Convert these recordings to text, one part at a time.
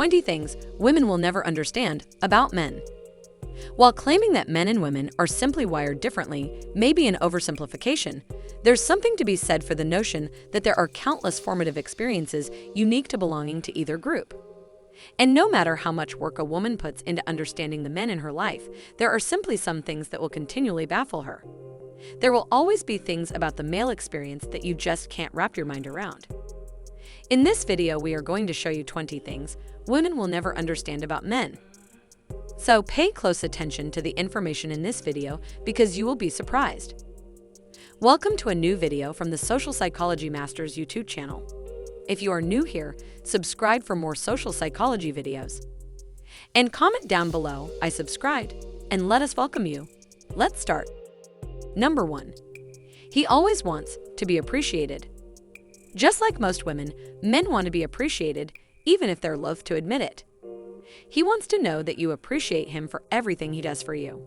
20 things women will never understand about men. While claiming that men and women are simply wired differently may be an oversimplification, there's something to be said for the notion that there are countless formative experiences unique to belonging to either group. And no matter how much work a woman puts into understanding the men in her life, there are simply some things that will continually baffle her. There will always be things about the male experience that you just can't wrap your mind around. In this video, we are going to show you 20 things women will never understand about men. So pay close attention to the information in this video because you will be surprised. Welcome to a new video from the Social Psychology Masters YouTube channel. If you are new here, subscribe for more social psychology videos. And comment down below, "I subscribed," and let us welcome you. Let's start. Number 1. He always wants to be appreciated. Just like most women, men want to be appreciated, even if they're loath to admit it. He wants to know that you appreciate him for everything he does for you.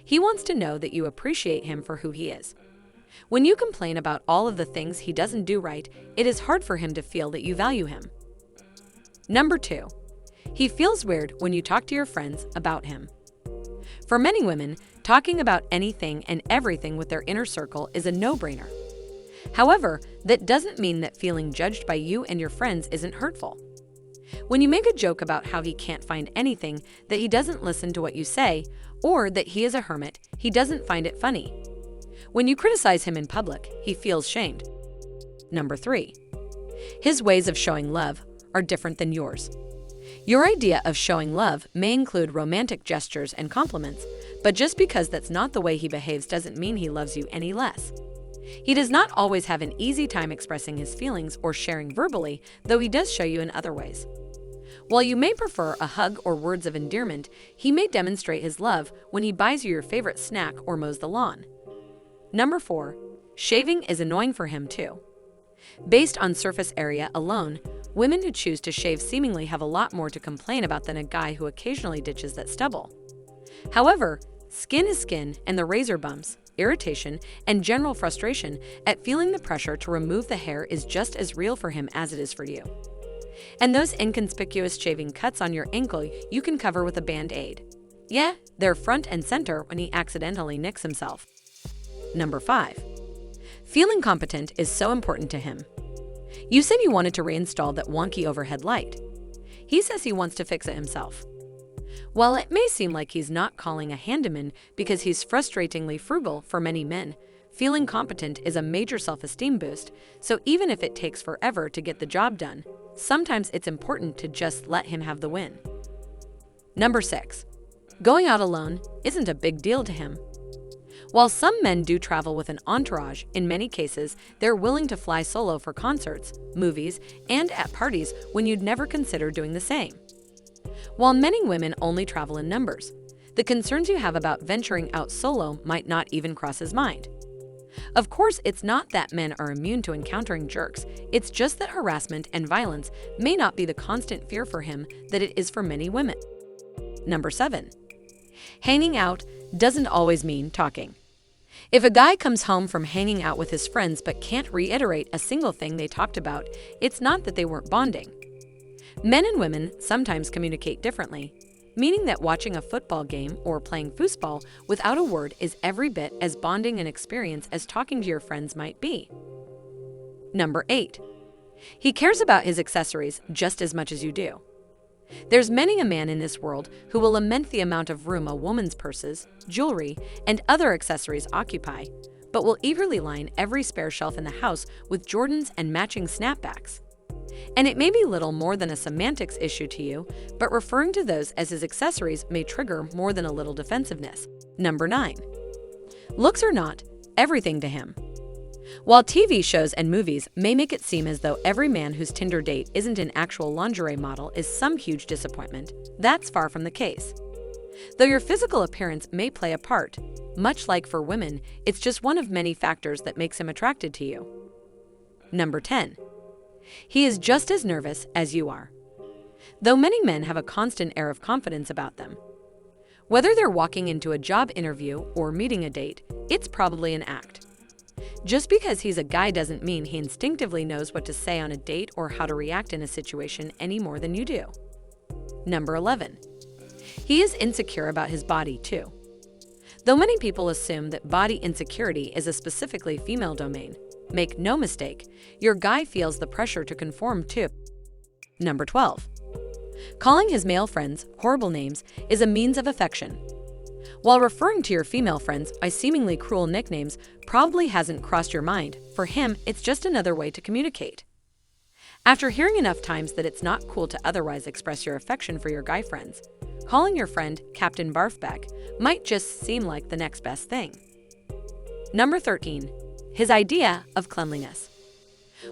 He wants to know that you appreciate him for who he is. When you complain about all of the things he doesn't do right, it is hard for him to feel that you value him. Number 2. He feels weird when you talk to your friends about him. For many women, talking about anything and everything with their inner circle is a no-brainer. However, that doesn't mean that feeling judged by you and your friends isn't hurtful. When you make a joke about how he can't find anything, that he doesn't listen to what you say, or that he is a hermit, he doesn't find it funny. When you criticize him in public, he feels shamed. Number 3. His ways of showing love are different than yours. Your idea of showing love may include romantic gestures and compliments, but just because that's not the way he behaves doesn't mean he loves you any less. He does not always have an easy time expressing his feelings or sharing verbally, though he does show you in other ways. While you may prefer a hug or words of endearment, he may demonstrate his love when he buys you your favorite snack or mows the lawn. Number 4. Shaving is annoying for him too. Based on surface area alone, women who choose to shave seemingly have a lot more to complain about than a guy who occasionally ditches that stubble. However, skin is skin, and the razor bumps, irritation, and general frustration at feeling the pressure to remove the hair is just as real for him as it is for you. And those inconspicuous shaving cuts on your ankle you can cover with a band-aid. Yeah, they're front and center when he accidentally nicks himself. Number 5. Feeling competent is so important to him. You said you wanted to reinstall that wonky overhead light. He says he wants to fix it himself. While it may seem like he's not calling a handyman because he's frustratingly frugal for many men, feeling competent is a major self-esteem boost, so even if it takes forever to get the job done, sometimes it's important to just let him have the win. Number 6. Going out alone isn't a big deal to him. While some men do travel with an entourage, in many cases, they're willing to fly solo for concerts, movies, and at parties when you'd never consider doing the same. While many women only travel in numbers, the concerns you have about venturing out solo might not even cross his mind. Of course, it's not that men are immune to encountering jerks, it's just that harassment and violence may not be the constant fear for him that it is for many women. Number 7. Hanging out doesn't always mean talking. If a guy comes home from hanging out with his friends but can't reiterate a single thing they talked about, it's not that they weren't bonding. Men and women sometimes communicate differently, meaning that watching a football game or playing foosball without a word is every bit as bonding an experience as talking to your friends might be. Number 8. He cares about his accessories just as much as you do. There's many a man in this world who will lament the amount of room a woman's purses, jewelry, and other accessories occupy, but will eagerly line every spare shelf in the house with Jordans and matching snapbacks. And it may be little more than a semantics issue to you, but referring to those as his accessories may trigger more than a little defensiveness. Number 9. Looks are not everything to him. While TV shows and movies may make it seem as though every man whose Tinder date isn't an actual lingerie model is some huge disappointment, that's far from the case. Though your physical appearance may play a part, much like for women, it's just one of many factors that makes him attracted to you. Number 10. He is just as nervous as you are. Though many men have a constant air of confidence about them. Whether they're walking into a job interview or meeting a date, it's probably an act. Just because he's a guy doesn't mean he instinctively knows what to say on a date or how to react in a situation any more than you do. Number 11. He is insecure about his body, too. Though many people assume that body insecurity is a specifically female domain, make no mistake, your guy feels the pressure to conform too. Number 12. Calling his male friends horrible names is a means of affection. While referring to your female friends by seemingly cruel nicknames probably hasn't crossed your mind, for him, it's just another way to communicate. After hearing enough times that it's not cool to otherwise express your affection for your guy friends, calling your friend Captain Barfback might just seem like the next best thing. Number 13. His idea of cleanliness.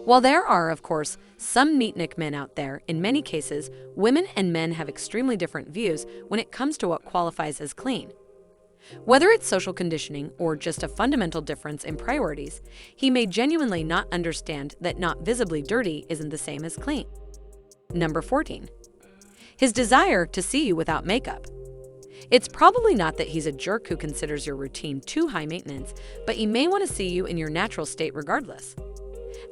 While there are, of course, some neatnik men out there, in many cases, women and men have extremely different views when it comes to what qualifies as clean. Whether it's social conditioning or just a fundamental difference in priorities, he may genuinely not understand that not visibly dirty isn't the same as clean. Number 14. His desire to see you without makeup. It's probably not that he's a jerk who considers your routine too high maintenance, but he may want to see you in your natural state regardless.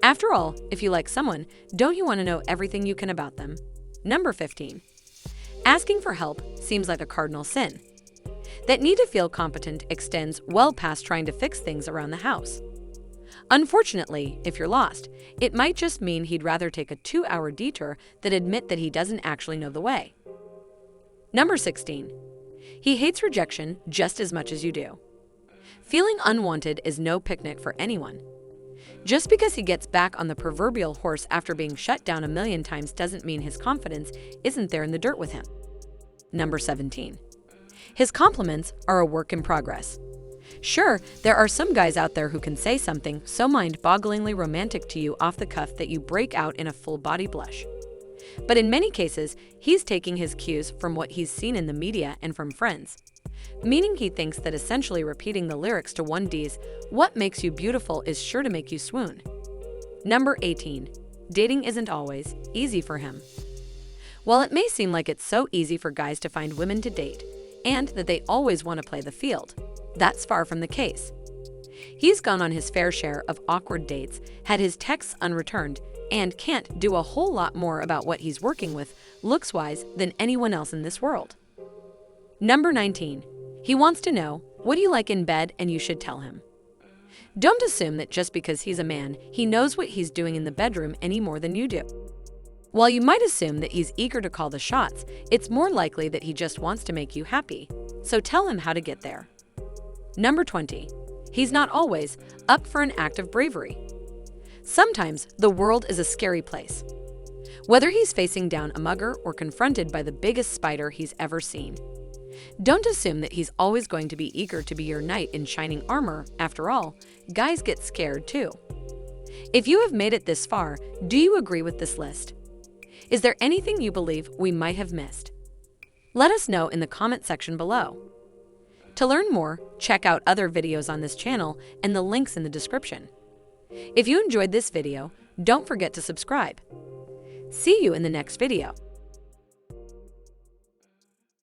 After all, if you like someone, don't you want to know everything you can about them? Number 15. Asking for help seems like a cardinal sin. That need to feel competent extends well past trying to fix things around the house. Unfortunately, if you're lost, it might just mean he'd rather take a 2-hour detour than admit that he doesn't actually know the way. Number 16. He hates rejection just as much as you do. Feeling unwanted is no picnic for anyone. Just because he gets back on the proverbial horse after being shut down a million times doesn't mean his confidence isn't there in the dirt with him. Number 17. His compliments are a work in progress. Sure, there are some guys out there who can say something so mind-bogglingly romantic to you off the cuff that you break out in a full-body blush. But in many cases, he's taking his cues from what he's seen in the media and from friends, meaning he thinks that essentially repeating the lyrics to 1D's "What Makes You Beautiful" is sure to make you swoon. Number 18. Dating isn't always easy for him. While it may seem like it's so easy for guys to find women to date, and that they always want to play the field, that's far from the case. He's gone on his fair share of awkward dates, had his texts unreturned, and can't do a whole lot more about what he's working with, looks-wise, than anyone else in this world. Number 19. He wants to know, what do you like in bed, and you should tell him. Don't assume that just because he's a man, he knows what he's doing in the bedroom any more than you do. While you might assume that he's eager to call the shots, it's more likely that he just wants to make you happy, so tell him how to get there. Number 20. He's not always up for an act of bravery. Sometimes the world is a scary place. Whether he's facing down a mugger or confronted by the biggest spider he's ever seen. Don't assume that he's always going to be eager to be your knight in shining armor. After all, guys get scared too. If you have made it this far, do you agree with this list? Is there anything you believe we might have missed? Let us know in the comment section below. To learn more, check out other videos on this channel and the links in the description. If you enjoyed this video, don't forget to subscribe. See you in the next video.